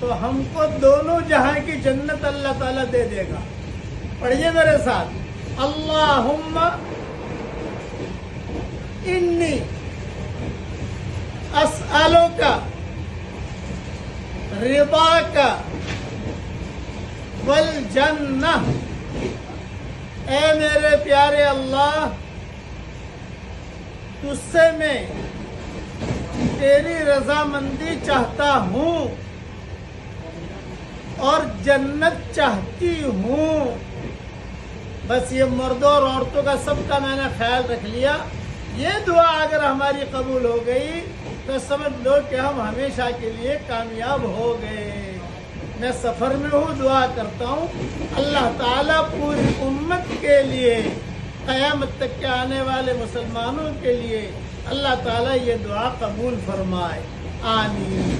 تو ہم کو دونوں جہاں کی جنت اللہ تعالیٰ دے دے گا. پڑھیے میرے ساتھ، اللہم انی اسألک رضاک والجنہ. اے میرے پیارے اللہ، تجھ سے میں تیری رضامندی چاہتا ہوں اور جنت چاہتی ہوں. بس یہ مردوں اور عورتوں کا سب کا میں نے خیال رکھ لیا. یہ دعا اگر ہماری قبول ہو گئی تو سمجھ لو کہ ہم ہمیشہ کے لیے کامیاب ہو گئے. میں سفر میں ہوں، دعا کرتا ہوں اللہ تعالیٰ پوری امت کے لیے، قیامت تک کے آنے والے مسلمانوں کے لیے اللہ تعالیٰ یہ دعا قبول فرمائے. آمین.